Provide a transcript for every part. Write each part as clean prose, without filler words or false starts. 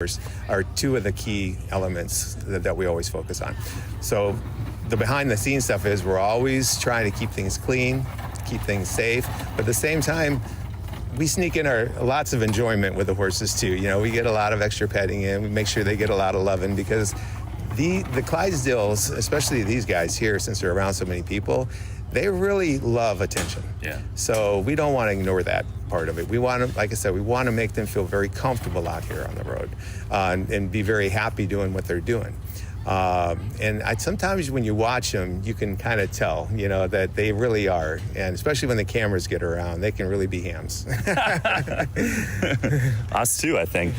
are two of the key elements that we always focus on. So the behind the scenes stuff is we're always trying to keep things clean, keep things safe, but at the same time, we sneak in lots of enjoyment with the horses too. We get a lot of extra petting in, we make sure they get a lot of loving, because the Clydesdales, especially these guys here, since they're around so many people, they really love attention. Yeah. So we don't want to ignore that part of it. We want to, like I said, we want to make them feel very comfortable out here on the road and be very happy doing what they're doing. And sometimes when you watch them, you can kind of tell, that they really are. And especially when the cameras get around, they can really be hams. Us too, I think.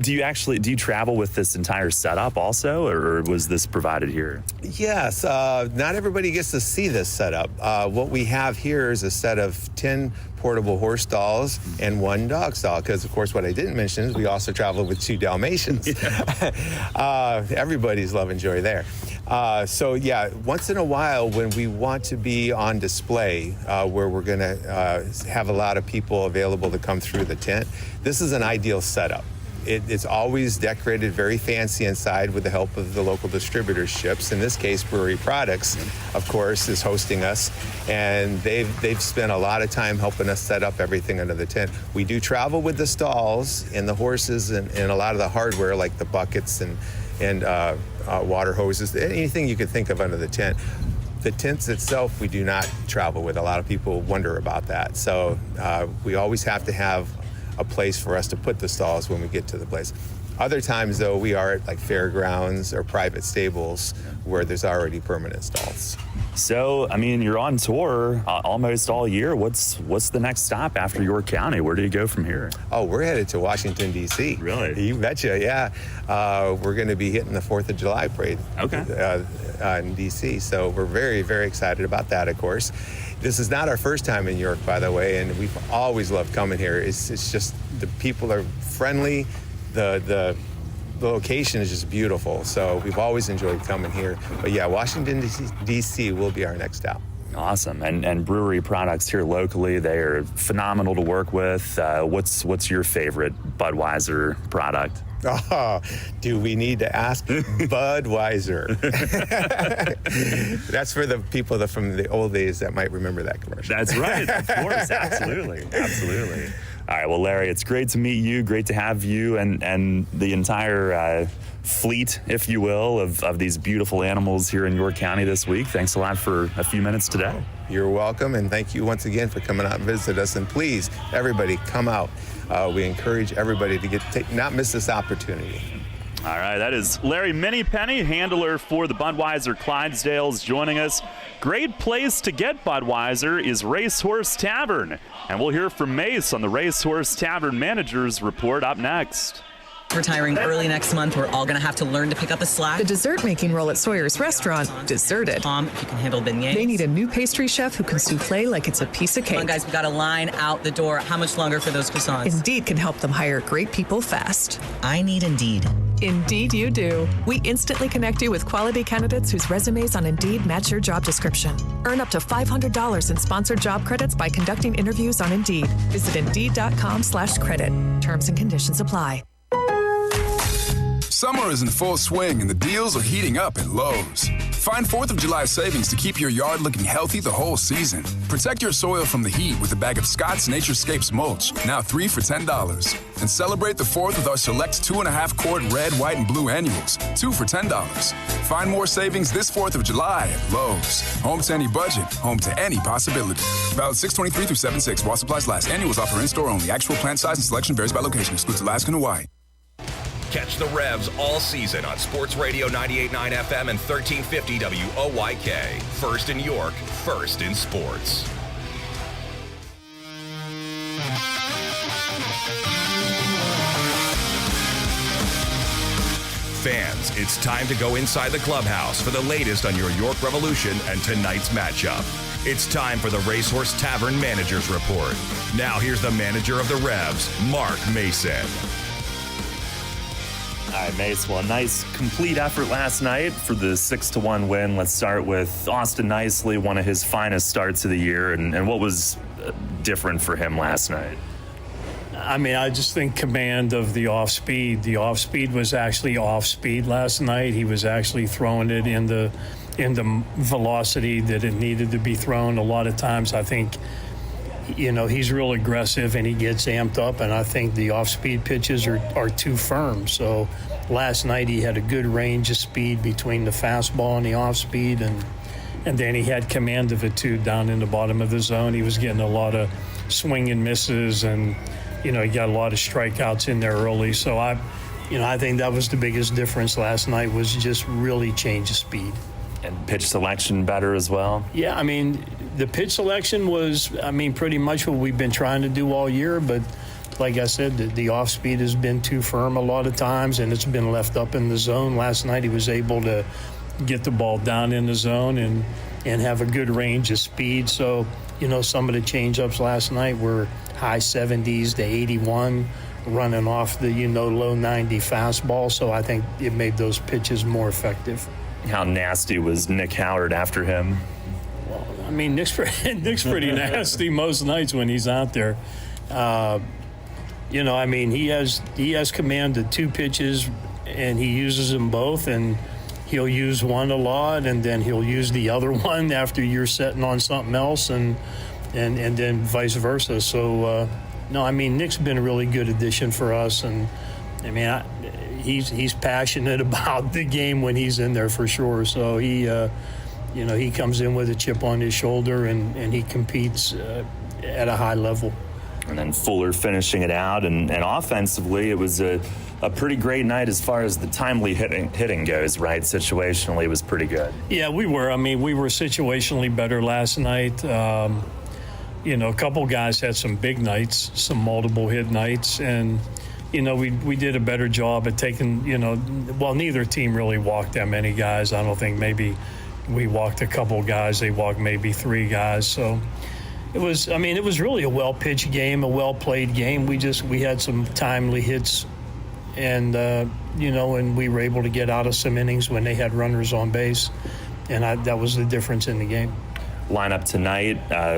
Do you travel with this entire setup also, or was this provided here? Yes. Not everybody gets to see this setup. What we have here is a set of 10 portable horse stalls and 1 dog stall, because of course what I didn't mention is we also travel with 2 Dalmatians. Everybody's love and joy there. So yeah, once in a while when we want to be on display where we're going to have a lot of people available to come through the tent, this is an ideal setup. It's always decorated very fancy inside with the help of the local distributorships. In this case, Brewery Products, of course, is hosting us, and they've spent a lot of time helping us set up everything under the tent. We do travel with the stalls and the horses and a lot of the hardware like the buckets and water hoses, anything you could think of under the tent. The tents itself, we do not travel with. A lot of people wonder about that. So we always have to have a place for us to put the stalls when we get to the place. Other times, though, we are at like fairgrounds or private stables where there's already permanent stalls. So, I mean, you're on tour almost all year. What's the next stop after York County? Where do you go from here? Oh, we're headed to Washington, D.C. Really? You betcha, yeah. We're going to be hitting the 4th of July parade in D.C., so we're very, very excited about that, of course. This is not our first time in York, by the way, and we've always loved coming here. It's just the people are friendly, the location is just beautiful, so we've always enjoyed coming here. But yeah, Washington, D.C. will be our next stop. Awesome. And Brewery Products here locally, they are phenomenal to work with. What's your favorite Budweiser product? Oh, do we need to ask? Budweiser. That's for the people from the old days that might remember that commercial. That's right. Of course. Absolutely. Absolutely. All right. Well, Larry, it's great to meet you. Great to have you and the entire fleet, if you will, of these beautiful animals here in York County this week. Thanks a lot for a few minutes today. You're welcome, and thank you once again for coming out and visit us. And please, everybody, come out. We encourage everybody to not miss this opportunity. All right, that is Larry Minniepenny, handler for the Budweiser Clydesdales, joining us. Great place to get Budweiser is Racehorse Tavern. And we'll hear from Mace on the Racehorse Tavern Manager's Report up next. Retiring early next month, we're all going to have to learn to pick up the slack. The dessert-making role at Sawyer's restaurant, deserted. Tom, if you can handle beignets. They need a new pastry chef who can souffle like it's a piece of cake. Come on, guys, we got a line out the door. How much longer for those croissants? Indeed can help them hire great people fast. I need Indeed. Indeed you do. We instantly connect you with quality candidates whose resumes on Indeed match your job description. Earn up to $500 in sponsored job credits by conducting interviews on Indeed. Visit Indeed.com/credit. Terms and conditions apply. Summer is in full swing and the deals are heating up at Lowe's. Find 4th of July savings to keep your yard looking healthy the whole season. Protect your soil from the heat with a bag of Scott's Naturescapes mulch, now 3 for $10. And celebrate the 4th with our select 2.5-quart red, white, and blue annuals, 2 for $10. Find more savings this 4th of July at Lowe's. Home to any budget, home to any possibility. Valid 6/23 through 7/6 while supplies last. Annuals offer in-store only. Actual plant size and selection varies by location. Excludes Alaska and Hawaii. Catch the Revs all season on Sports Radio 98.9 FM and 1350 WOYK. First in York, first in sports. Fans, it's time to go inside the clubhouse for the latest on your York Revolution and tonight's matchup. It's time for the Racehorse Tavern Manager's Report. Now here's the manager of the Revs, Mark Mason. All right, Mace. Well, a nice, complete effort last night for the 6-1 win. Let's start with Austin Nicely, one of his finest starts of the year. And what was different for him last night? I mean, I just think command of the off speed. The off speed was actually off speed last night. He was actually throwing it in the velocity that it needed to be thrown. A lot of times, I think, he's real aggressive and he gets amped up, and I think the off speed pitches are too firm. So last night he had a good range of speed between the fastball and the off speed, and then he had command of it too down in the bottom of the zone. He was getting a lot of swing and misses, and he got a lot of strikeouts in there early. So I think that was the biggest difference last night, was just really change of speed. And pitch selection better as well? Yeah, I mean, the pitch selection was, pretty much what we've been trying to do all year, but like I said, the off speed has been too firm a lot of times, and it's been left up in the zone. Last night he was able to get the ball down in the zone and have a good range of speed. So, some of the change-ups last night were high 70s to 81, running off the, low 90 fastball. So I think it made those pitches more effective. How nasty was Nick Howard after him? Well, Nick's pretty nasty most nights when he's out there. He has command of two pitches, and he uses them both, and he'll use one a lot, and then he'll use the other one after you're setting on something else, and then vice versa. So, Nick's been a really good addition for us, and he's passionate about the game when he's in there for sure. So he comes in with a chip on his shoulder, and he competes at a high level. And then Fuller finishing it out, and offensively, it was a pretty great night as far as the timely hitting goes, right? Situationally, it was pretty good. Yeah, we were. We were situationally better last night. A couple guys had some big nights, some multiple hit nights, and we did a better job at taking, neither team really walked that many guys. I don't think, maybe we walked a couple guys. They walked maybe three guys. So it was really a well-pitched game, a well-played game. We had some timely hits, and, and we were able to get out of some innings when they had runners on base, and that was the difference in the game. Lineup tonight,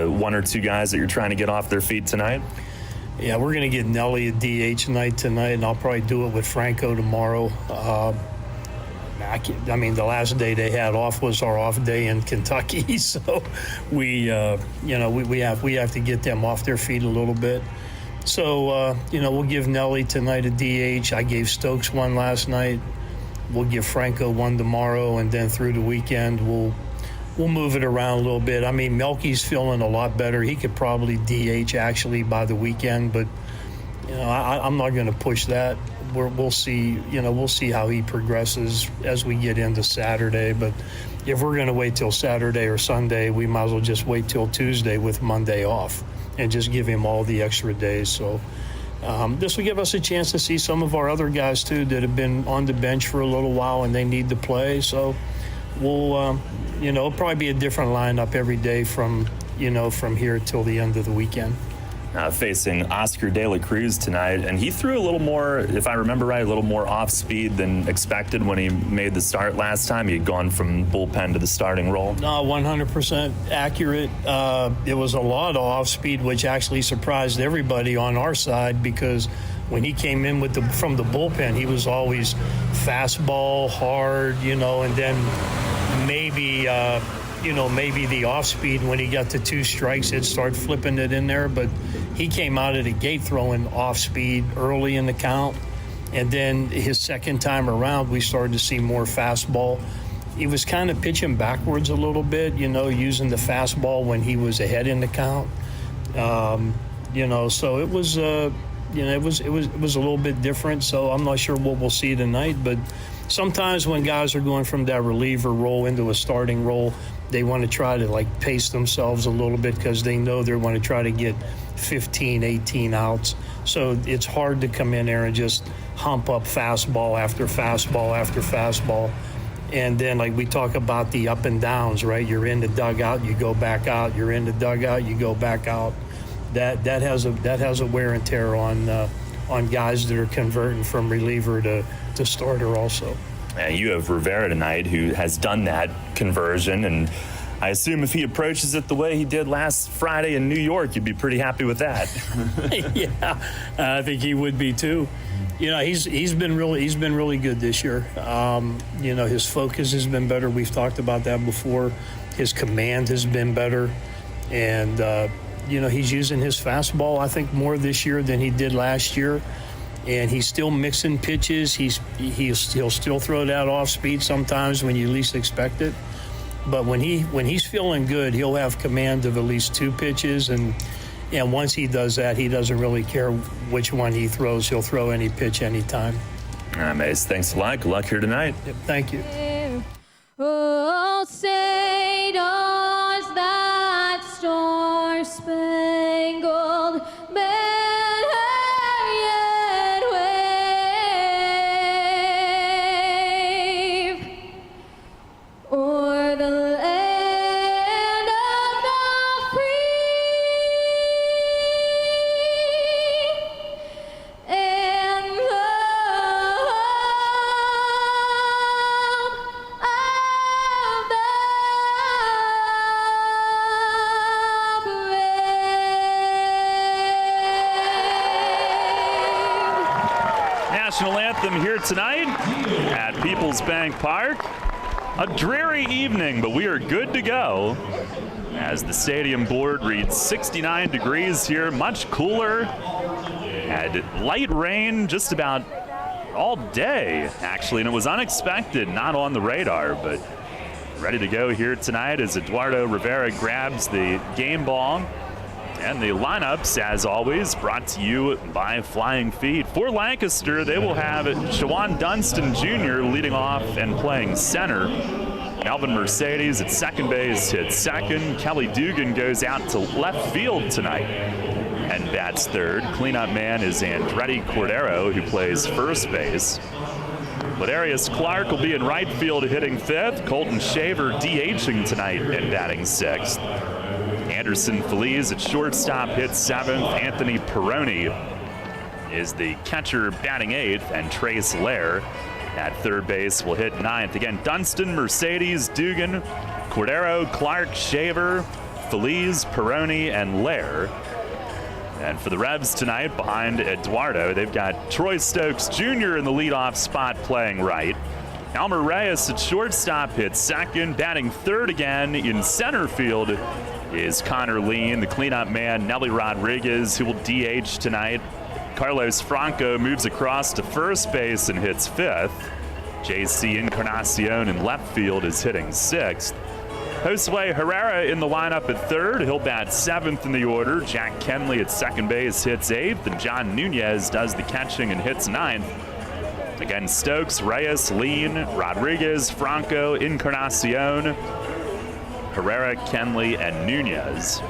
one or two guys that you're trying to get off their feet tonight? Yeah, we're going to get Nelly a DH tonight, and I'll probably do it with Franco tomorrow. The last day they had off was our off day in Kentucky, so we have to get them off their feet a little bit. So, we'll give Nelly tonight a DH. I gave Stokes one last night. We'll give Franco one tomorrow, and then through the weekend we'll move it around a little bit. Melky's feeling a lot better. He could probably DH actually by the weekend, but I'm not going to push that. We'll see. We'll see how he progresses as we get into Saturday. But if we're going to wait till Saturday or Sunday, we might as well just wait till Tuesday with Monday off and just give him all the extra days. So this will give us a chance to see some of our other guys too that have been on the bench for a little while and they need to play. So we'll, it'll probably be a different lineup every day from here till the end of the weekend. Facing Oscar De La Cruz tonight, and he threw a little more, if I remember right, a little more off speed than expected when he made the start last time. He had gone from bullpen to the starting role. No, 100% accurate. It was a lot of off speed, which actually surprised everybody on our side, because when he came in from the bullpen, he was always fastball, hard, and then maybe the off speed, when he got to two strikes, he'd start flipping it in there. But he came out of the gate throwing off speed early in the count. And then his second time around, we started to see more fastball. He was kind of pitching backwards a little bit, using the fastball when he was ahead in the count. So it was, it was a little bit different. So I'm not sure what we'll see tonight, but sometimes when guys are going from that reliever role into a starting role, they want to try to pace themselves a little bit because they know they want to try to get 15, 18 outs. So it's hard to come in there and just hump up fastball after fastball after fastball. And then we talk about the up and downs, right? You're in the dugout, you go back out. You're in the dugout, you go back out. That has a wear and tear on guys that are converting from reliever to starter also. And you have Rivera tonight, who has done that conversion, and I assume if he approaches it the way he did last Friday in New York, you'd be pretty happy with that. Yeah, I think he would be too. You know, he's been really good this year. You know, his focus has been better. We've talked about that before. His command has been better, and you know, he's using his fastball, I think, more this year than he did last year. And he's still mixing pitches. He'll still throw that off speed sometimes when you least expect it. But when he's feeling good, he'll have command of at least 2 pitches, and once he does that, he doesn't really care which one he throws. He'll throw any pitch anytime. Mace, thanks a lot. Good luck here tonight. Yep, thank you. Oh, say does that star-spangled banner yet wave o'er the land of the free and the home of the brave. National anthem here tonight at PeoplesBank Park. A dreary evening, but we are good to go as the stadium board reads 69 degrees here, much cooler. Had light rain just about all day, actually, and it was unexpected, not on the radar, but ready to go here tonight as Eduardo Rivera grabs the game ball. And the lineups, as always, brought to you by Flying Feet. For Lancaster, they will have Shawan Dunston Jr. leading off and playing center. Melvin Mercedes at second base hits second. Kelly Dugan goes out to left field tonight and bats third. Cleanup man is Andretti Cordero, who plays first base. Ladarius Clark will be in right field hitting fifth. Colton Shaver DHing tonight and batting sixth. Anderson Feliz at shortstop hits seventh. Anthony Perrone is the catcher batting eighth, and Trace Lair at third base will hit ninth. Again, Dunston, Mercedes, Dugan, Cordero, Clark, Shaver, Feliz, Perrone, and Lair. And for the Revs tonight, behind Eduardo, they've got Troy Stokes Jr. in the leadoff spot playing right. Elmer Reyes at shortstop hits second. Batting third again in center field is Connor Lean. The cleanup man, Nelly Rodriguez, who will DH tonight. Carlos Franco moves across to first base and hits fifth. JC Encarnacion in left field is hitting sixth. Josue Herrera in the lineup at third. He'll bat seventh in the order. Jack Kenley at second base hits eighth, and John Nunez does the catching and hits ninth. Again, Stokes, Reyes, Lean, Rodriguez, Franco, Encarnacion, Herrera, Kenley, and Nunez.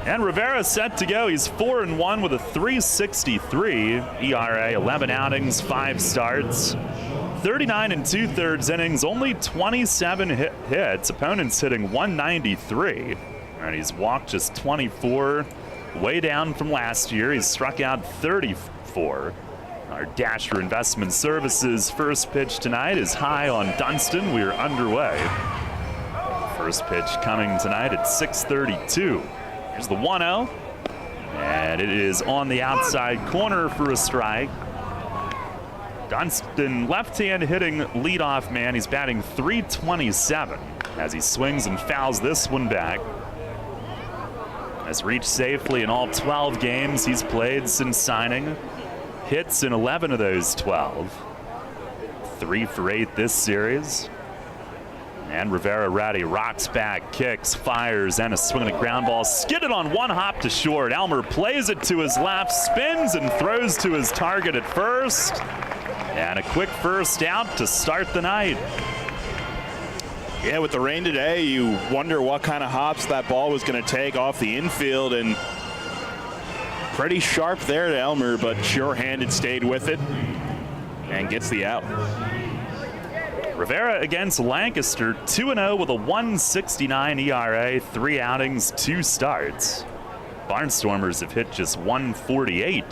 And Rivera set to go. He's 4-1 with a 3.63 ERA, 11 outings, 5 starts, 39 2/3 innings, only 27 hits. Opponents hitting 193. And he's walked just 24, way down from last year. He's struck out 34. Our Dasher Investment Services first pitch tonight is high on Dunston. We are underway. First pitch coming tonight at 6:32. Here's the 1-0, and it is on the outside corner for a strike. Dunston, left-hand hitting leadoff man. He's batting .327 as he swings and fouls this one back. Has reached safely in all 12 games he's played since signing. Hits in 11 of those 12. 3 for 8 this series. And Rivera ready, rocks back, kicks, fires, and a swing and a ground ball. Skidded on one hop to short. Elmer plays it to his left, spins and throws to his target at first. And a quick first out to start the night. Yeah, with the rain today, you wonder what kind of hops that ball was going to take off the infield, and pretty sharp there to Elmer, but sure-handed stayed with it and gets the out. Rivera against Lancaster, 2-0 with a 1.69 ERA, 3 outings, 2 starts. Barnstormers have hit just 148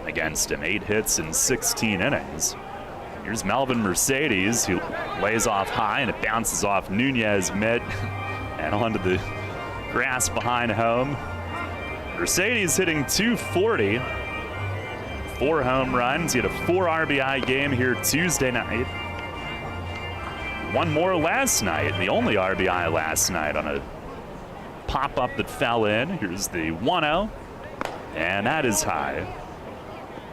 against him, 8 hits in 16 innings. Here's Melvin Mercedes, who lays off high, and it bounces off Nunez mid and onto the grass behind home. Mercedes hitting .240. 4 home runs. He had a 4 RBI game here Tuesday night. 1 more last night. The only RBI last night on a pop-up that fell in. Here's the 1-0. And that is high.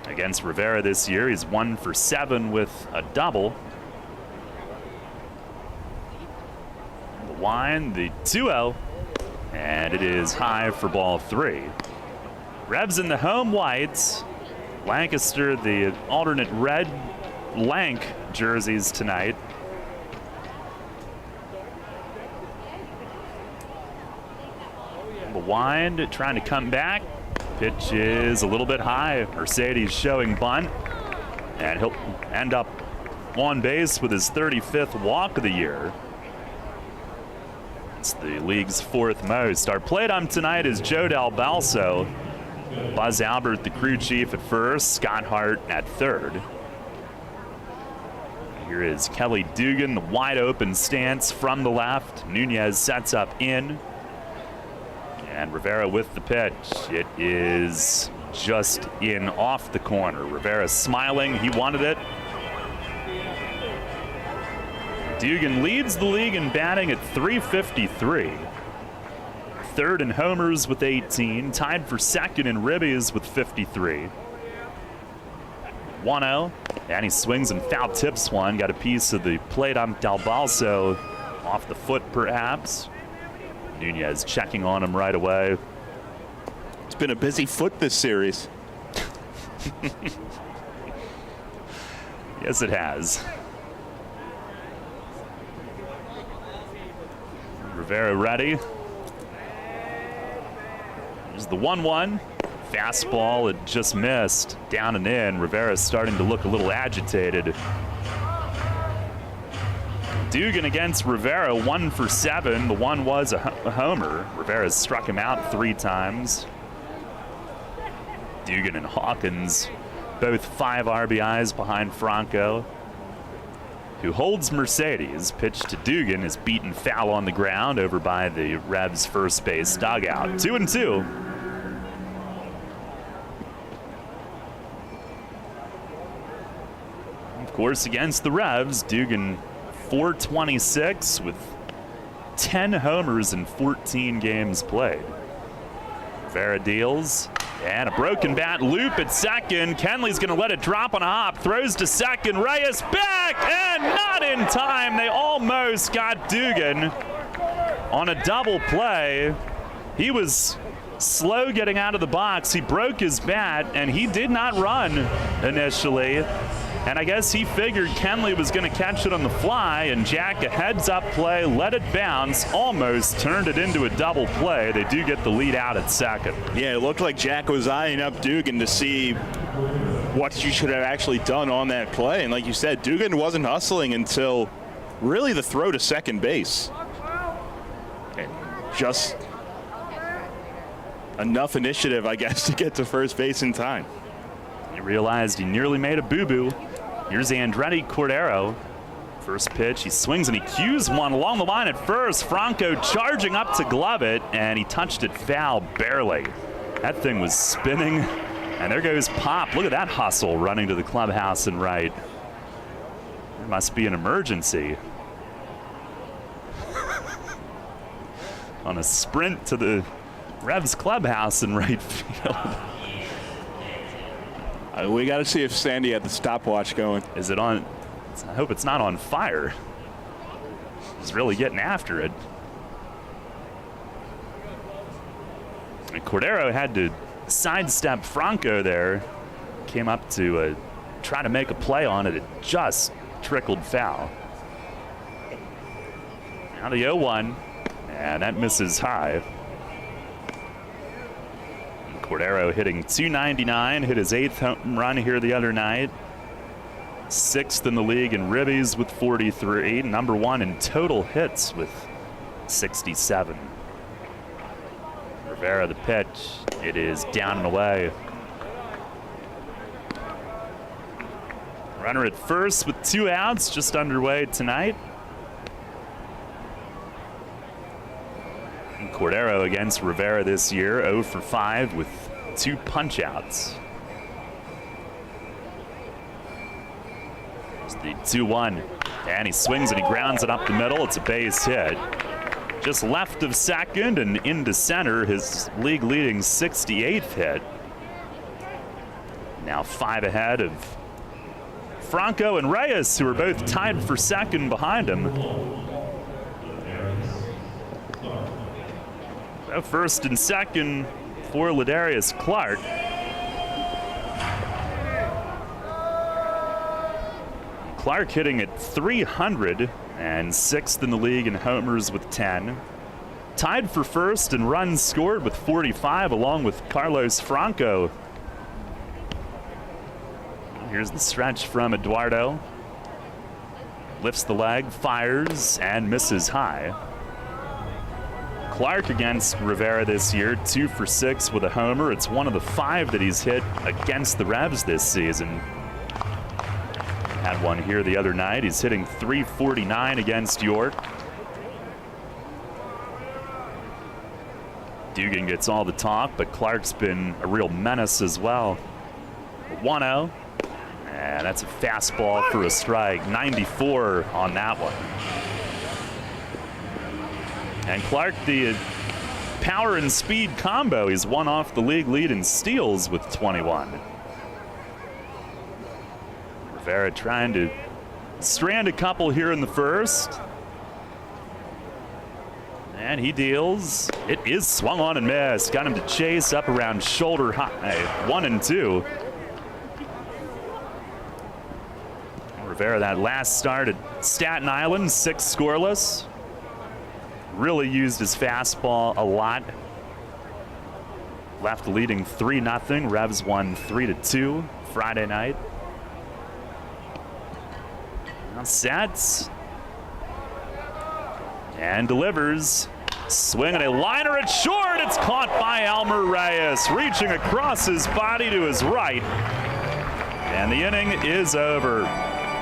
Against Rivera this year, he's 1 for 7 with a double. The wind, the 2-0. And it is high for ball 3. Revs in the home whites. Lancaster, the alternate red Lank jerseys tonight. The wind trying to come back. Pitch is a little bit high. Mercedes showing bunt. And he'll end up on base with his 35th walk of the year. It's the league's 4th most. Our plate ump tonight is Joe Del Balso. Buzz Albert, the crew chief, at first. Scott Hart at third. Here is Kelly Dugan, the wide open stance from the left. Nunez sets up in. And Rivera with the pitch. It is just in off the corner. Rivera smiling. He wanted it. Dugan leads the league in batting at .353. Third in homers with 18. Tied for second in ribbies with 53. 1-0. And he swings and foul tips one. Got a piece of the plate ump Del Balso off the foot perhaps. Nunez checking on him right away. It's been a busy foot this series. Yes, it has. Rivera ready. There's the 1-1. Fastball, it just missed. Down and in. Rivera's starting to look a little agitated. Dugan against Rivera, 1 for 7. The one was a homer. Rivera struck him out 3 times. Dugan and Hawkins, both 5 RBIs behind Franco, who holds Mercedes. Pitch to Dugan is beaten foul on the ground over by the Revs first base dugout. 2-2. Of course, against the Revs, Dugan .426 with 10 homers in 14 games played. Rivera deals, and a broken bat loop at second. Kenley's going to let it drop on a hop. Throws to second. Reyes back, and not in time. They almost got Dugan on a double play. He was slow getting out of the box. He broke his bat, and he did not run initially. And I guess he figured Kenley was going to catch it on the fly, and Jack, a heads-up play, let it bounce, almost turned it into a double play. They do get the lead out at second. Yeah, it looked like Jack was eyeing up Dugan to see what you should have actually done on that play. And like you said, Dugan wasn't hustling until really the throw to second base. And just enough initiative, I guess, to get to first base in time. He realized he nearly made a boo-boo. Here's Andretti Cordero. First pitch, he swings and he cues one along the line at first. Franco charging up to glove it, and he touched it foul barely. That thing was spinning, and there goes Pop. Look at that hustle running to the clubhouse and right. There must be an emergency. On a sprint to the Revs clubhouse in right field. We got to see if Sandy had the stopwatch going. Is it on? I hope it's not on fire. He's really getting after it. And Cordero had to sidestep Franco there. Came up to try to make a play on it. It just trickled foul. Now the 0-1, and that misses high. Cordero hitting .299, hit his 8th home run here the other night. 6th in the league in ribbies with 43. Number 1 in total hits with 67. Rivera the pitch. It is down and away. Runner at first with 2 outs, just underway tonight. Cordero against Rivera this year, 0 for 5 with 2 punch-outs. It's the 2-1, and he swings and he grounds it up the middle. It's a base hit. Just left of second and into center, his league-leading 68th hit. Now 5 ahead of Franco and Reyes, who are both tied for second behind him. So first and second for Ladarius Clark. Clark hitting at 300 and 6th in the league in homers with 10. Tied for first in runs scored with 45, along with Carlos Franco. Here's the stretch from Eduardo. Lifts the leg, fires, and misses high. Clark against Rivera this year, 2 for 6 with a homer. It's one of the 5 that he's hit against the Revs this season. Had one here the other night. He's hitting .349 against York. Dugan gets all the talk, but Clark's been a real menace as well. 1-0. And that's a fastball for a strike. 94 on that one. And Clark, the power and speed combo, he's one off the league lead in steals with 21. Rivera trying to strand a couple here in the first. And he deals. It is swung on and missed. Got him to chase up around shoulder high. 1 and 2. Rivera, that last start at Staten Island, 6 scoreless. Really used his fastball a lot. Left leading 3-0. Revs won 3-2 Friday night. Now sets. And delivers. Swing and a liner at short. It's caught by Elmer Reyes, reaching across his body to his right. And the inning is over.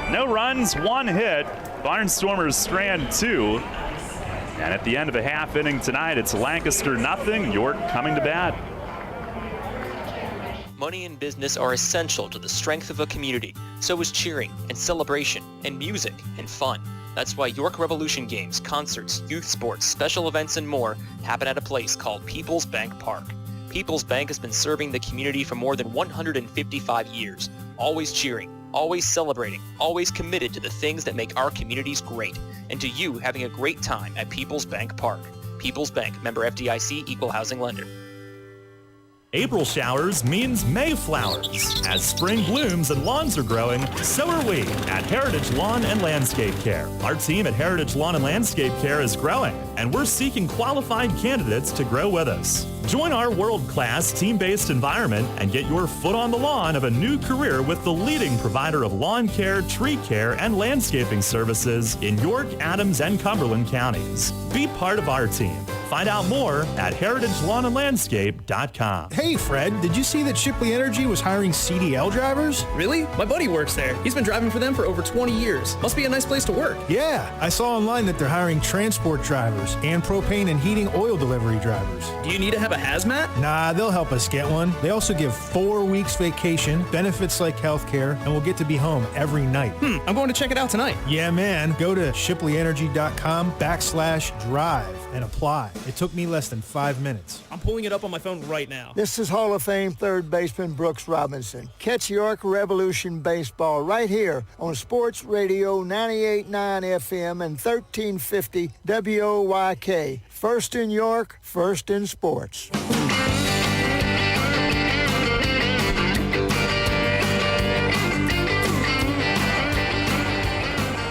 No runs, 1 hit. Barnstormers strand 2. And at the end of a half inning tonight, it's Lancaster 0, York coming to bat. Money and business are essential to the strength of a community. So is cheering and celebration and music and fun. That's why York Revolution games, concerts, youth sports, special events, and more happen at a place called PeoplesBank Park. PeoplesBank has been serving the community for more than 155 years, always cheering, always celebrating, always committed to the things that make our communities great, and to you having a great time at PeoplesBank Park. PeoplesBank, member FDIC, equal housing lender. April showers means May flowers. As spring blooms and lawns are growing, so are we at Heritage Lawn and Landscape Care. Our team at Heritage Lawn and Landscape Care is growing, and we're seeking qualified candidates to grow with us. Join our world-class team-based environment and get your foot on the lawn of a new career with the leading provider of lawn care, tree care, and landscaping services in York, Adams, and Cumberland counties. Be part of our team. Find out more at heritagelawnandlandscape.com. Hey, Fred, did you see that Shipley Energy was hiring CDL drivers? Really? My buddy works there. He's been driving for them for over 20 years. Must be a nice place to work. Yeah, I saw online that they're hiring transport drivers and propane and heating oil delivery drivers. Do you need to have a hazmat? Nah, they'll help us get one. They also give 4 weeks vacation, benefits like health care, and we'll get to be home every night. I'm going to check it out tonight. Yeah, man. Go to shipleyenergy.com/drive and apply. It took me less than 5 minutes. I'm pulling it up on my phone right now. This is Hall of Fame third baseman Brooks Robinson. Catch York Revolution baseball right here on Sports Radio 98.9 FM and 1350 WOYK. First in York, first in sports.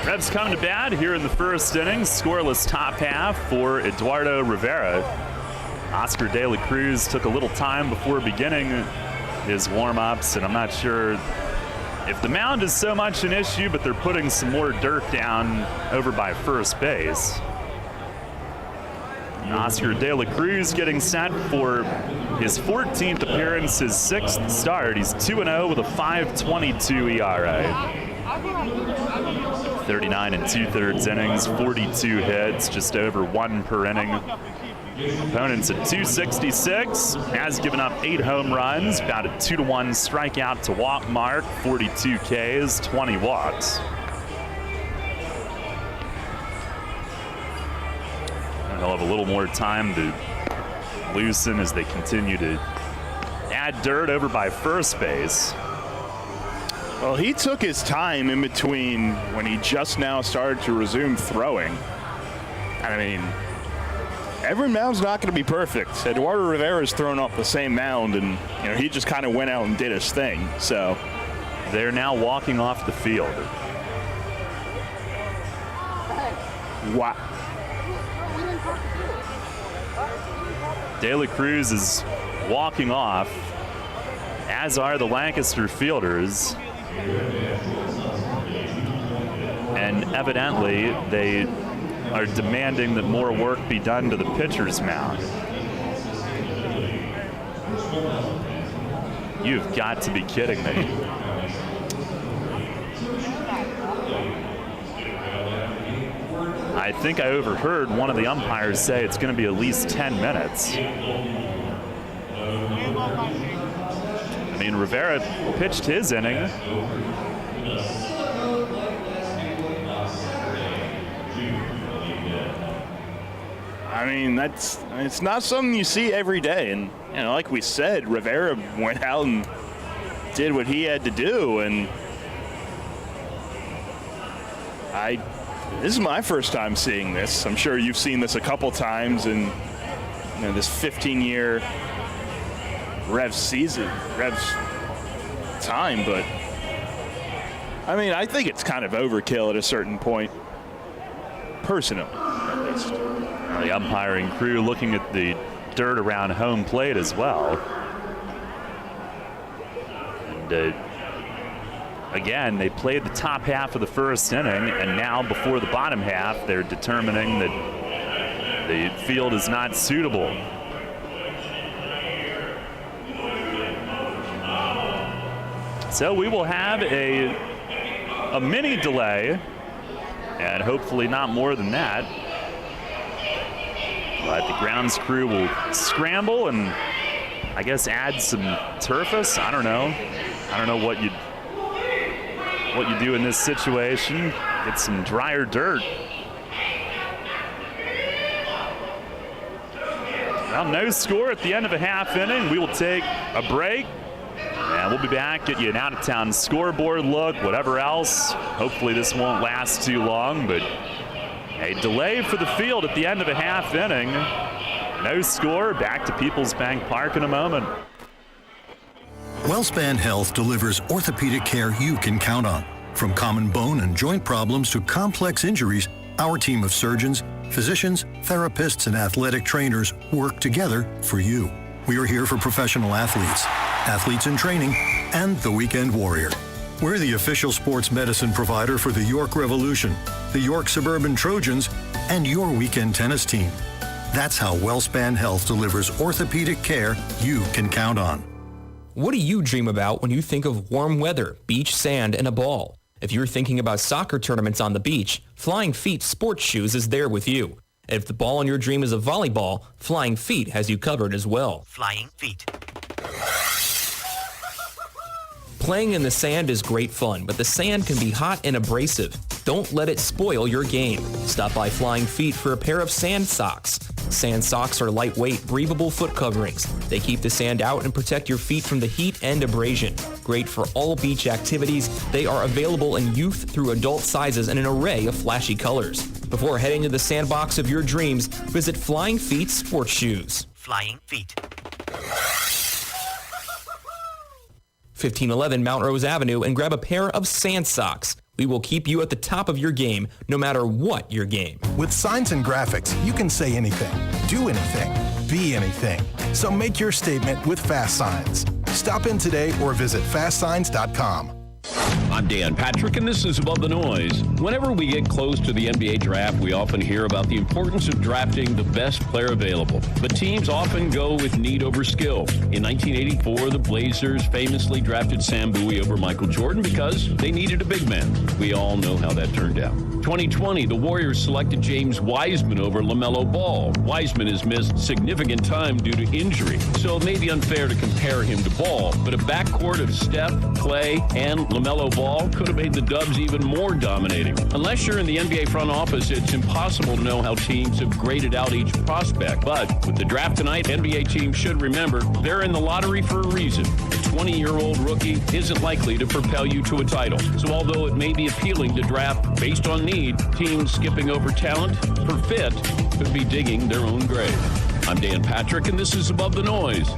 Revs come to bat here in the first inning. Scoreless top half for Eduardo Rivera. Oscar De La Cruz took a little time before beginning his warm-ups, and I'm not sure if the mound is so much an issue, but they're putting some more dirt down over by first base. And Oscar De La Cruz getting set for his 14th appearance, his 6th start. He's 2-0 with a 5.22 ERA. 39 2/3 innings, 42 hits, just over 1 per inning. Opponents at 266, has given up 8 home runs, about a 2-to-1 strikeout to walk mark, 42 Ks, 20 walks. And they'll have a little more time to loosen as they continue to add dirt over by first base. Well, he took his time in between when he just now started to resume throwing. I mean, every mound's not going to be perfect. Eduardo Rivera's thrown off the same mound, and he just kind of went out and did his thing. So they're now walking off the field. Wow. De La Cruz is walking off, as are the Lancaster fielders. And evidently, they are demanding that more work be done to the pitcher's mound. You've got to be kidding me. I think I overheard one of the umpires say it's going to be at least 10 minutes. I mean, Rivera pitched his inning. I mean, it's not something you see every day. And, like we said, Rivera went out and did what he had to do. And this is my first time seeing this. I'm sure you've seen this a couple times in this 15-year Revs time. But, I mean, I think it's kind of overkill at a certain point, personally, at least. The umpiring crew looking at the dirt around home plate as well. And again, they played the top half of the first inning, and now before the bottom half, they're determining that the field is not suitable. So we will have a mini delay, and hopefully not more than that. But the grounds crew will scramble and I guess add some turfus. I don't know. I don't know what you do in this situation. Get some drier dirt. Well, no score at the end of a half inning. We will take a break. And we'll be back, get you an out-of-town scoreboard look, whatever else. Hopefully this won't last too long, but a delay for the field at the end of a half inning. No score. Back to PeoplesBank Park in a moment. WellSpan Health delivers orthopedic care you can count on. From common bone and joint problems to complex injuries, our team of surgeons, physicians, therapists, and athletic trainers work together for you. We are here for professional athletes, athletes in training, and the weekend warrior. We're the official sports medicine provider for the York Revolution, the York Suburban Trojans, and your weekend tennis team. That's how WellSpan Health delivers orthopedic care you can count on. What do you dream about when you think of warm weather, beach sand, and a ball? If you're thinking about soccer tournaments on the beach, Flying Feet Sports Shoes is there with you. If the ball in your dream is a volleyball, Flying Feet has you covered as well. Flying Feet. Playing in the sand is great fun, but the sand can be hot and abrasive. Don't let it spoil your game. Stop by Flying Feet for a pair of sand socks. Sand socks are lightweight, breathable foot coverings. They keep the sand out and protect your feet from the heat and abrasion. Great for all beach activities, they are available in youth through adult sizes in an array of flashy colors. Before heading to the sandbox of your dreams, visit Flying Feet Sports Shoes. Flying Feet. 1511 Mount Rose Avenue and grab a pair of sand socks. We will keep you at the top of your game, no matter what your game. With signs and graphics, you can say anything, do anything, be anything. So make your statement with Fast Signs. Stop in today or visit fastsigns.com. I'm Dan Patrick, and this is Above the Noise. Whenever we get close to the NBA draft, we often hear about the importance of drafting the best player available. But teams often go with need over skill. In 1984, the Blazers famously drafted Sam Bowie over Michael Jordan because they needed a big man. We all know how that turned out. 2020, the Warriors selected James Wiseman over LaMelo Ball. Wiseman has missed significant time due to injury, so it may be unfair to compare him to Ball. But a backcourt of Steph, Clay, and LaMelo Ball could have made the Dubs even more dominating. Unless you're in the NBA front office, it's impossible to know how teams have graded out each prospect. But with the draft tonight, NBA teams should remember they're in the lottery for a reason. A 20-year-old rookie isn't likely to propel you to a title. So although it may be appealing to draft based on need, teams skipping over talent for fit could be digging their own grave. I'm Dan Patrick, and this is Above the Noise.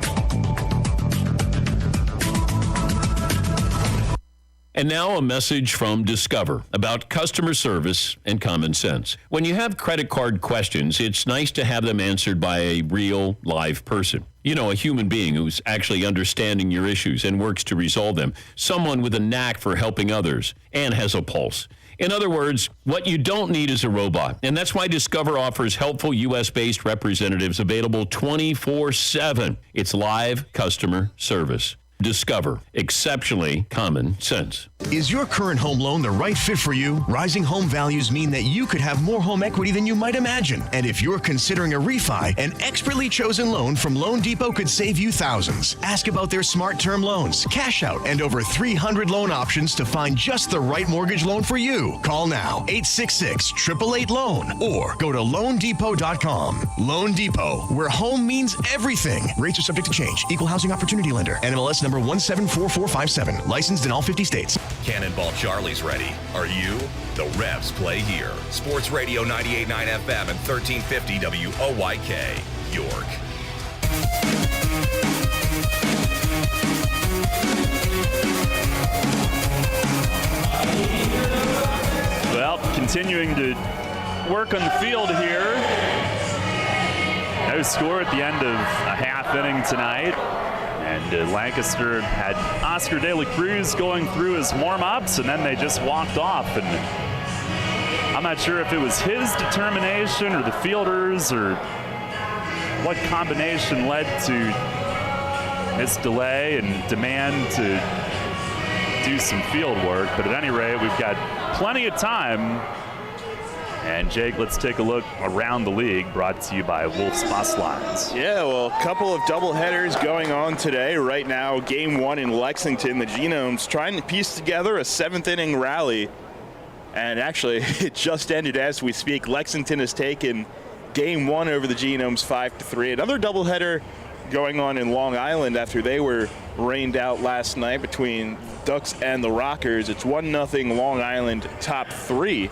And now a message from Discover about customer service and common sense. When you have credit card questions, it's nice to have them answered by a real, live person. You know, a human being who's actually understanding your issues and works to resolve them. Someone with a knack for helping others and has a pulse. In other words, what you don't need is a robot. And that's why Discover offers helpful U.S.-based representatives available 24/7. It's live customer service. Discover. Exceptionally common sense. Is your current home loan the right fit for you? Rising home values mean that you could have more home equity than you might imagine. And if you're considering a refi, an expertly chosen loan from Loan Depot could save you thousands. Ask about their smart term loans, cash out, and over 300 loan options to find just the right mortgage loan for you. Call now, 866-888-LOAN, or go to loandepot.com. Loan Depot, where home means everything. Rates are subject to change. Equal housing opportunity lender. NMLS number 174457. Licensed in all 50 states. Cannonball Charlie's ready. Are you? The Revs play here. Sports Radio 98.9 FM and 1350 WOYK, York. Well, continuing to work on the field here. No score at the end of a half inning tonight. And Lancaster had Oscar De La Cruz going through his warm-ups, and then they just walked off. And I'm not sure if it was his determination or the fielders or what combination led to this delay and demand to do some field work. But at any rate, we've got plenty of time. And Jake, let's take a look around the league, brought to you by Wolf's Bus Lines. Yeah, well, a couple of doubleheaders going on today. Right now, game one in Lexington, the Genomes trying to piece together a seventh inning rally. And actually, it just ended as we speak. Lexington has taken game one over the Genomes 5-3. Another doubleheader going on in Long Island after they were rained out last night between Ducks and the Rockers. It's 1-0 Long Island, top three.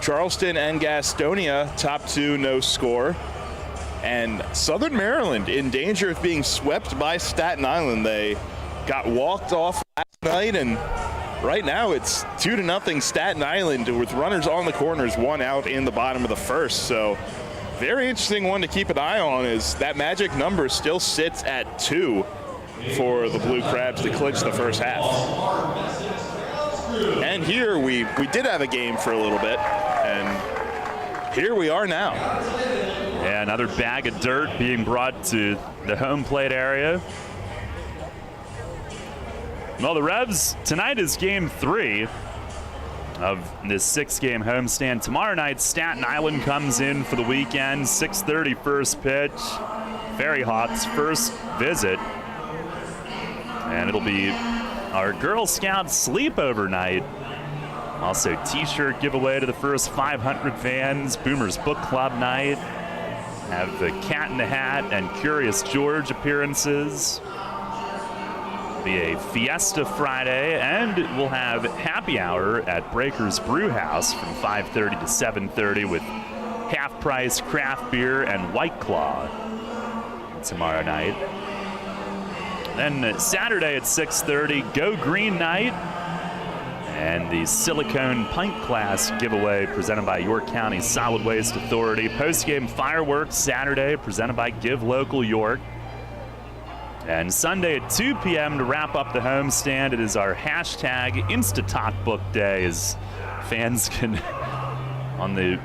Charleston and Gastonia, top two, no score. And Southern Maryland in danger of being swept by Staten Island. They got walked off last night, and right now it's 2-0 Staten Island with runners on the corners, one out in the bottom of the first. So very interesting one to keep an eye on, is that magic number still sits at 2 for the Blue Crabs to clinch the first half. And here we did have a game for a little bit, and here we are now. Yeah, another bag of dirt being brought to the home plate area. Well, the Revs, tonight is game 3 of this 6-game homestand. Tomorrow night, Staten Island comes in for the weekend, 6:30 first pitch. Ferry Hawks' first visit. And it'll be our Girl Scout sleepover night. Also, t-shirt giveaway to the first 500 fans. Boomers Book Club night. Have the Cat in the Hat and Curious George appearances. Be a Fiesta Friday, and we'll have happy hour at Breaker's Brew House from 5:30 to 7:30 with half-price craft beer and White Claw tomorrow night. Then Saturday at 6:30, Go Green Night and the Silicone Pint Class giveaway presented by York County Solid Waste Authority. Post-game fireworks Saturday presented by Give Local York. And Sunday at 2 p.m. to wrap up the homestand, it is our hashtag Insta-Talkbook Day, as fans can, on the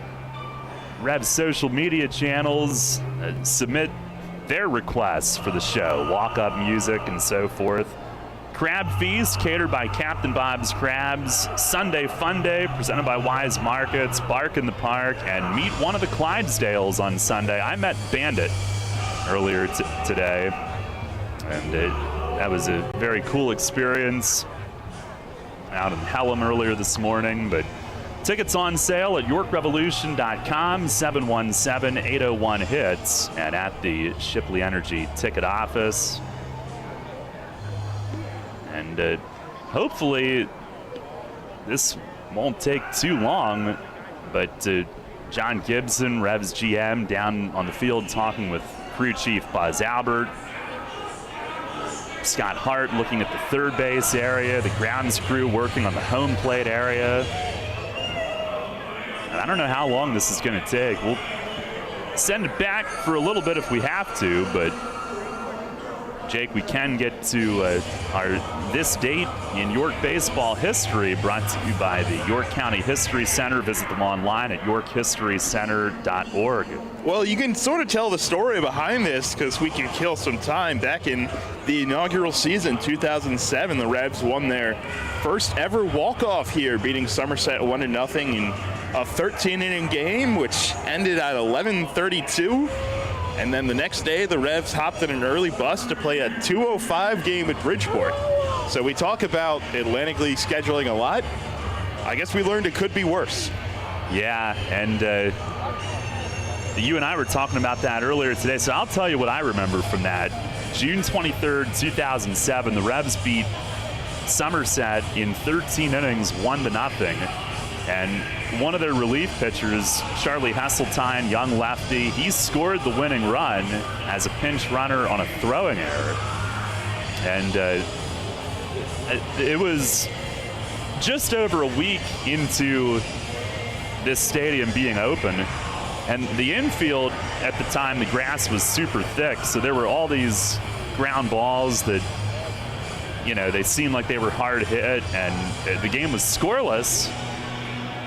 Revs social media channels, submit their requests for the show, walk-up music and so forth. Crab Feast, catered by Captain Bob's Crabs. Sunday Fun Day, presented by Wise Markets. Bark in the Park, and meet one of the Clydesdales on Sunday. I met Bandit earlier today, and that was a very cool experience out in Pelham earlier this morning. But tickets on sale at YorkRevolution.com, 717-801-HITS, and at the Shipley Energy ticket office. And hopefully this won't take too long, but John Gibson, Revs GM, down on the field talking with crew chief Buzz Albert. Scott Hart looking at the third base area, the grounds crew working on the home plate area. And I don't know how long this is going to take. We'll send it back for a little bit if we have to, but Jake, we can get to our This Date in York Baseball History, brought to you by the York County History Center. Visit them online at yorkhistorycenter.org. Well, you can sort of tell the story behind this because we can kill some time. Back in the inaugural season, 2007, the Revs won their first ever walk-off here, beating Somerset 1-0 in a 13-inning game, which ended at 11:32. And then the next day, the Revs hopped in an early bus to play a 2:05 game at Bridgeport. So we talk about Atlantic League scheduling a lot. I guess we learned it could be worse. Yeah, and you and I were talking about that earlier today. So I'll tell you what I remember from that. June 23rd, 2007, the Revs beat Somerset in 13 innings, 1-0. And one of their relief pitchers, Charlie Hesseltine, young lefty, he scored the winning run as a pinch runner on a throwing error. And it was just over a week into this stadium being open. And the infield at the time, the grass was super thick, so there were all these ground balls that, you know, they seemed like they were hard hit, and the game was scoreless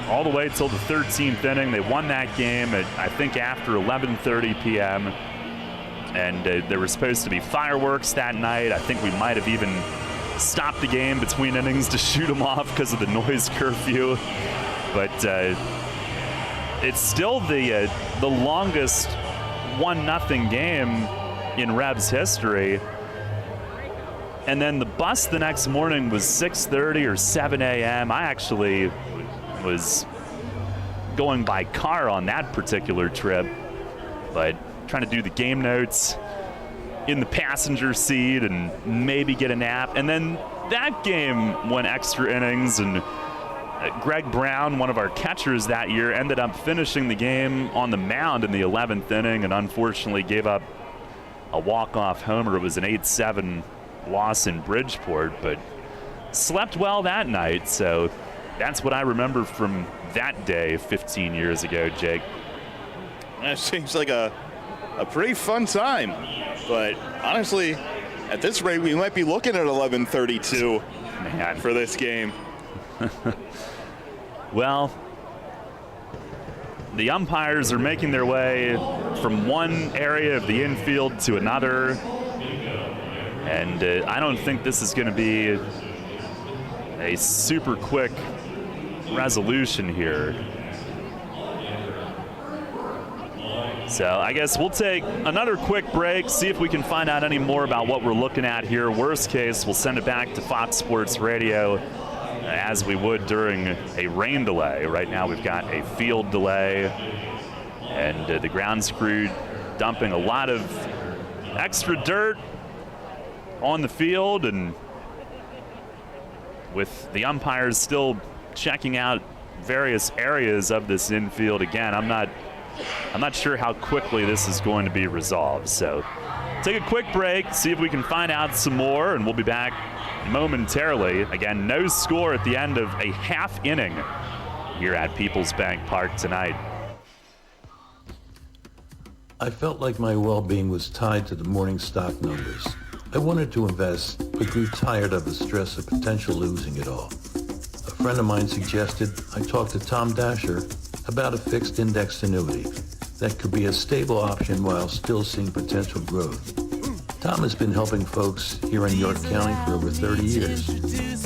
all the way till the 13th inning. They won that game at, I think, after 11:30 p.m. And there were supposed to be fireworks that night. I think we might have even stopped the game between innings to shoot them off because of the noise curfew. But it's still the longest 1-0 game in Revs history. And then the bus the next morning was 6:30 or 7 a.m. I actually was going by car on that particular trip, but trying to do the game notes in the passenger seat and maybe get a nap. And then that game went extra innings, and Greg Brown, one of our catchers that year, ended up finishing the game on the mound in the 11th inning and unfortunately gave up a walk-off homer. It was an 8-7 loss in Bridgeport, but slept well that night. So that's what I remember from that day 15 years ago, Jake. That seems like a pretty fun time. But honestly, at this rate, we might be looking at 11:32 for this game. Well, the umpires are making their way from one area of the infield to another. And I don't think this is going to be a super quick resolution here. So I guess we'll take another quick break, see if we can find out any more about what we're looking at here. Worst case, we'll send it back to Fox Sports Radio as we would during a rain delay. Right now we've got a field delay, and the grounds crew dumping a lot of extra dirt on the field, and with the umpires still checking out various areas of this infield. Again, I'm not sure how quickly this is going to be resolved. So take a quick break, see if we can find out some more, and we'll be back momentarily. Again, no score at the end of a half inning here at PeoplesBank Park tonight. I felt like my well-being was tied to the morning stock numbers. I wanted to invest, but grew tired of the stress of potential losing it all. A friend of mine suggested I talk to Tom Dasher about a fixed index annuity that could be a stable option while still seeing potential growth. Tom has been helping folks here in York County for over 30 years.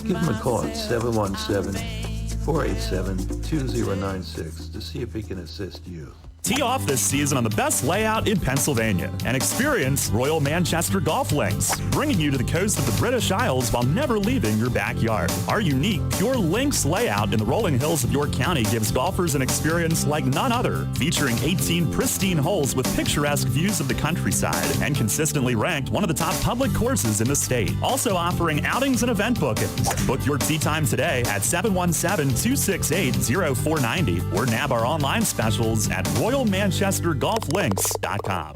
Give him a call at 717-487-2096 to see if he can assist you. Tee off this season on the best layout in Pennsylvania and experience Royal Manchester Golf Links, bringing you to the coast of the British Isles while never leaving your backyard. Our unique Pure Links layout in the rolling hills of York County gives golfers an experience like none other, featuring 18 pristine holes with picturesque views of the countryside and consistently ranked one of the top public courses in the state. Also offering outings and event bookings. Book your tee time today at 717-268-0490 or nab our online specials at RoyalManchesterGolfLinks.com.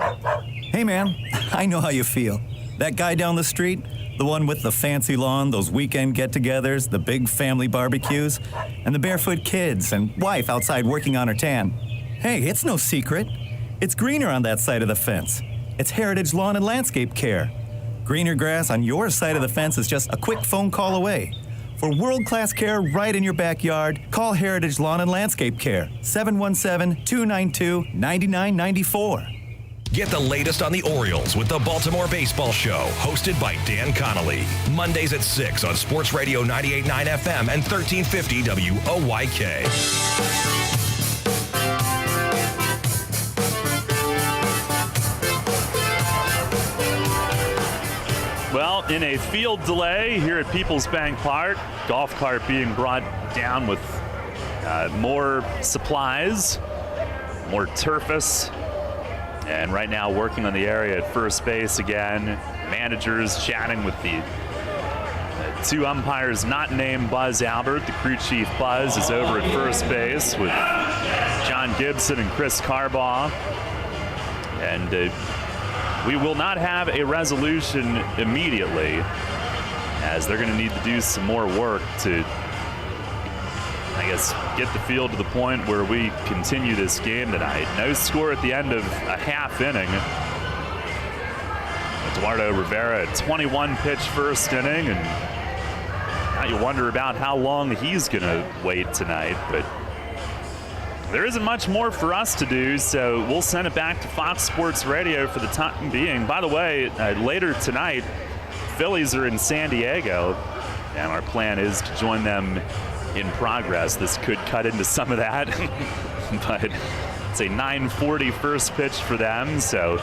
Hey man, I know how you feel. That guy down the street, the one with the fancy lawn, those weekend get-togethers, the big family barbecues, and the barefoot kids and wife outside working on her tan. Hey, it's no secret. It's greener on that side of the fence. It's Heritage Lawn and Landscape Care. Greener grass on your side of the fence is just a quick phone call away. For world-class care right in your backyard, call Heritage Lawn and Landscape Care, 717-292-9994. Get the latest on the Orioles with the Baltimore Baseball Show, hosted by Dan Connolly. Mondays at 6 on Sports Radio 98.9 FM and 1350 WOYK. Well, in a field delay here at PeoplesBank Park, golf cart being brought down with more supplies, more turfus, and right now working on the area at first base again. Managers chatting with the two umpires not named Buzz Albert. The crew chief Buzz is over at first base with John Gibson and Chris Carbaugh. And we will not have a resolution immediately, as they're going to need to do some more work to, I guess, get the field to the point where we continue this game tonight. No score at the end of a half inning. Eduardo Rivera, a 21-pitch first inning, and now you wonder about how long he's going to wait tonight, but there isn't much more for us to do, so we'll send it back to Fox Sports Radio for the time being. By the way, later tonight, Phillies are in San Diego, and our plan is to join them in progress. This could cut into some of that, but it's a 9:40 first pitch for them, so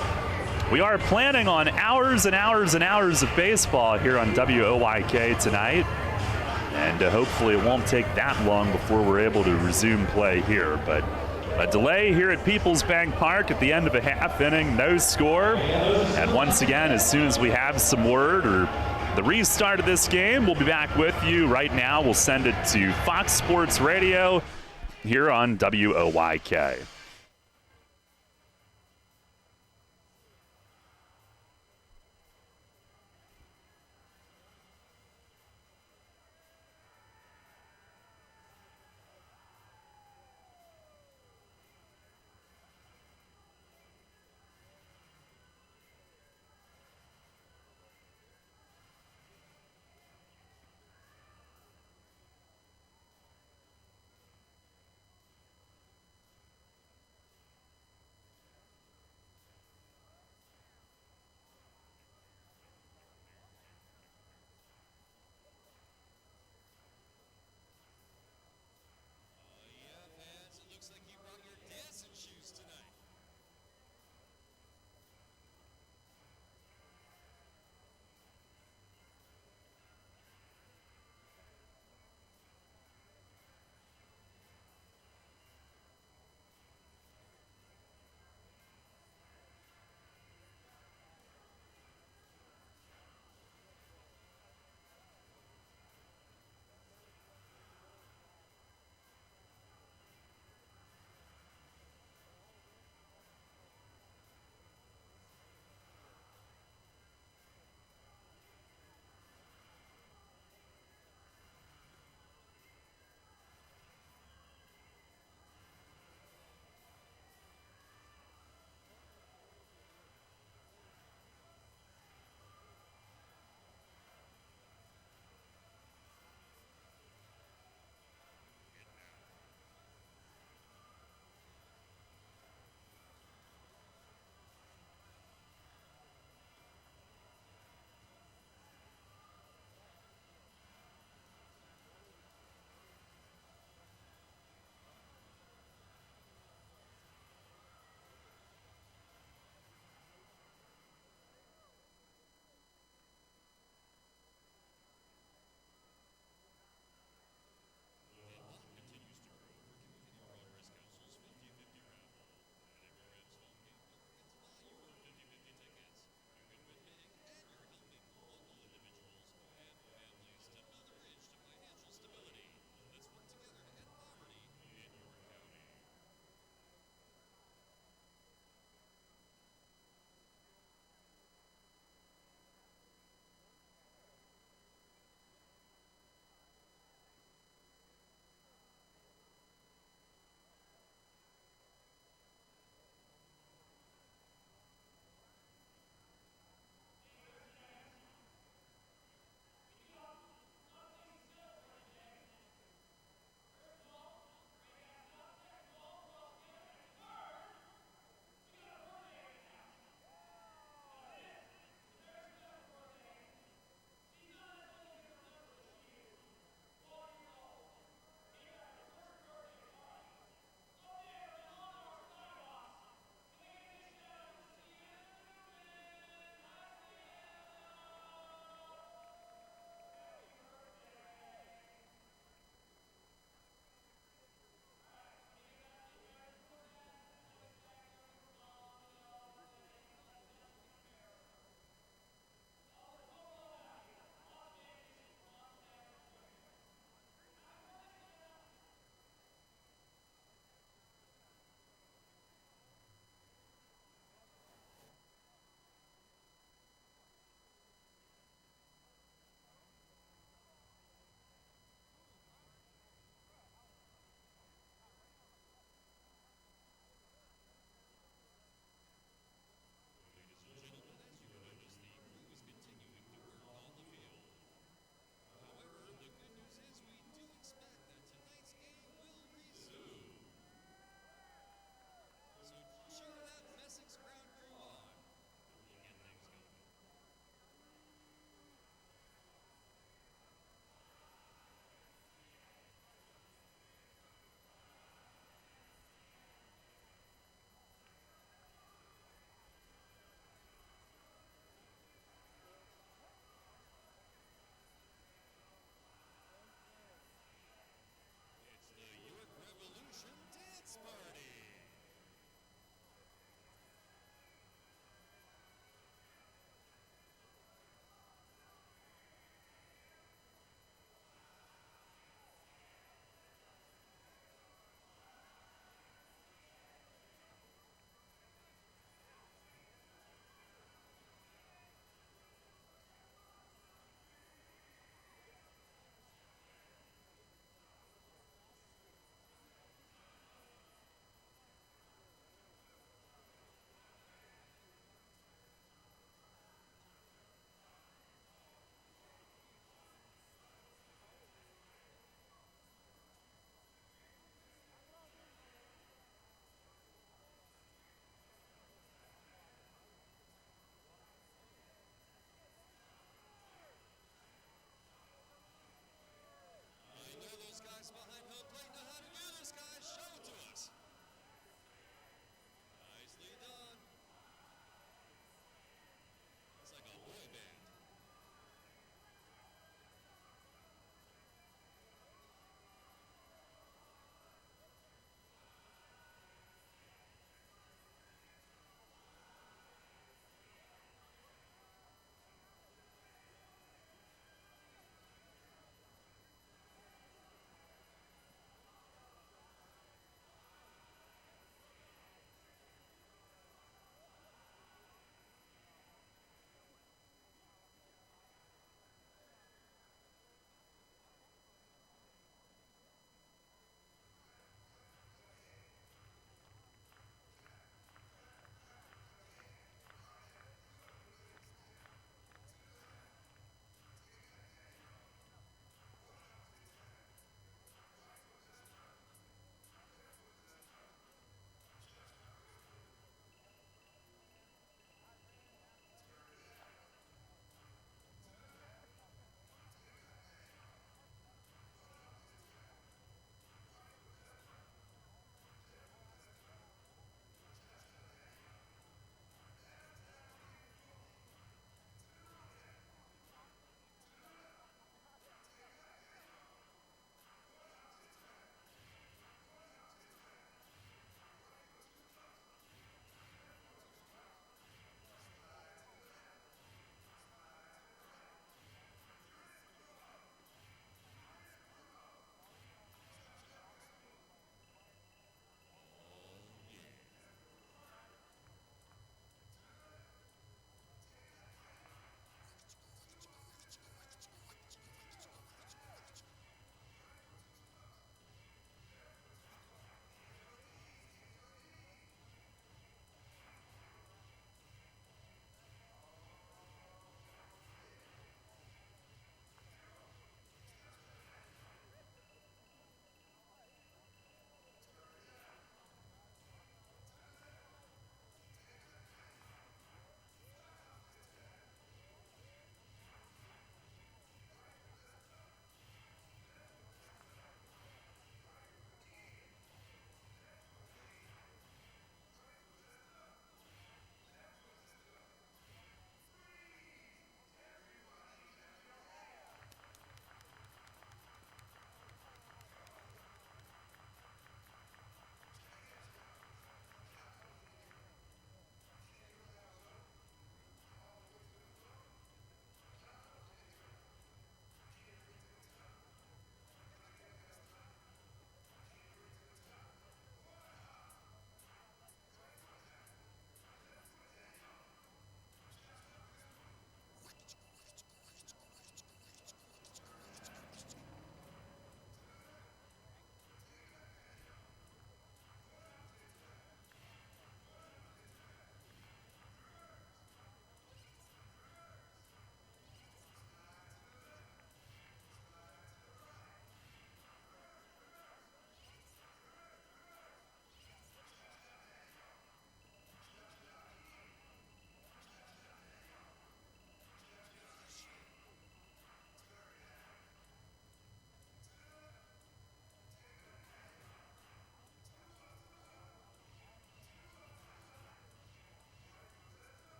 we are planning on hours and hours and hours of baseball here on WOYK tonight. And hopefully it won't take that long before we're able to resume play here. But a delay here at PeoplesBank Park at the end of a half inning, no score. And once again, as soon as we have some word or the restart of this game, we'll be back with you. Right now, we'll send it to Fox Sports Radio here on WOYK.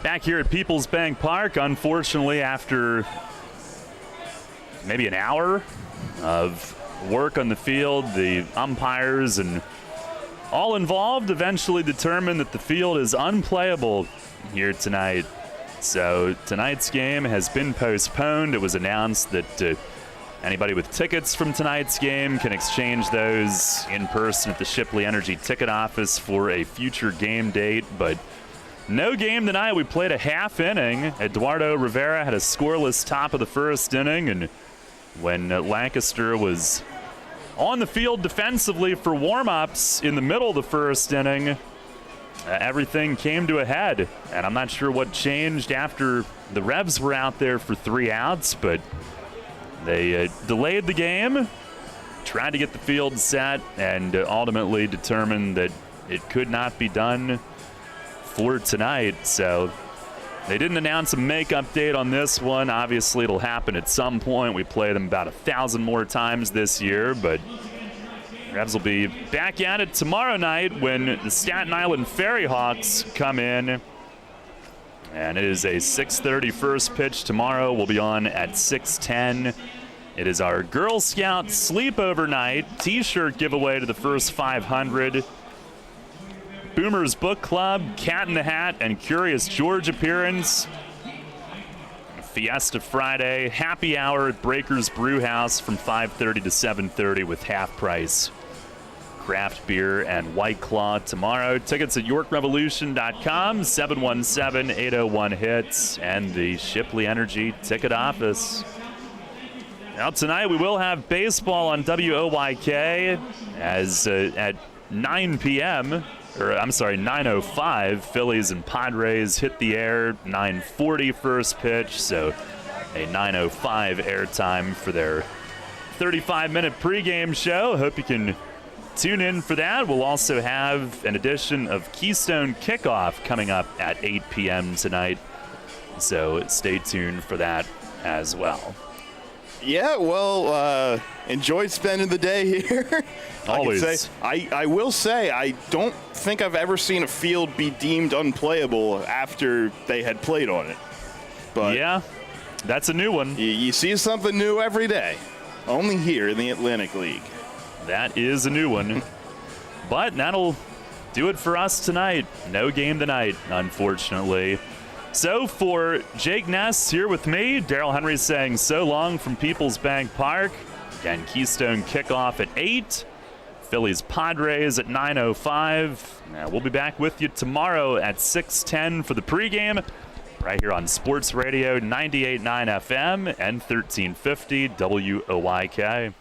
Back here at PeoplesBank Park, unfortunately, after maybe an hour of work on the field, the umpires and all involved eventually determined that the field is unplayable here tonight. So tonight's game has been postponed. It was announced that anybody with tickets from tonight's game can exchange those in person at the Shipley Energy ticket office for a future game date, but no game tonight. We played a half inning. Eduardo Rivera had a scoreless top of the first inning, and when Lancaster was on the field defensively for warm-ups in the middle of the first inning, everything came to a head. And I'm not sure what changed after the Revs were out there for 3 outs, but they delayed the game, tried to get the field set, and ultimately determined that it could not be done for tonight. So they didn't announce a makeup date on this one. Obviously, it'll happen at some point. We play them about 1,000 more times this year, but Revs will be back at it tomorrow night when the Staten Island Ferry Hawks come in. And it is a 6:30 first pitch tomorrow. We'll be on at 6:10. It is our Girl Scout sleepover night. T-shirt giveaway to the first 500. Boomers Book Club, Cat in the Hat, and Curious George appearance. Fiesta Friday, happy hour at Breakers Brew House from 5:30 to 7:30 with half price craft beer and White Claw tomorrow. Tickets at YorkRevolution.com, 717-801-HITS, and the Shipley Energy ticket office. Now tonight we will have baseball on WOYK as at 9 p.m., or I'm sorry, 9:05, Phillies and Padres hit the air, 9:40 first pitch, so a 9:05 airtime for their 35-minute pregame show. Hope you can tune in for that. We'll also have an edition of Keystone Kickoff coming up at 8 p.m. tonight, so stay tuned for that as well. Yeah, well, enjoyed spending the day here. Always. I will say, I don't think I've ever seen a field be deemed unplayable after they had played on it. But yeah, that's a new one. You see something new every day, only here in the Atlantic League. That is a new one. But that'll do it for us tonight. No game tonight, unfortunately. So for Jake Ness here with me, Daryl Henry saying so long from PeoplesBank Park. Again, Keystone kickoff at 8. Phillies Padres at 9:05. We'll be back with you tomorrow at 6:10 for the pregame, right here on Sports Radio 98.9 FM and 1350 WOYK.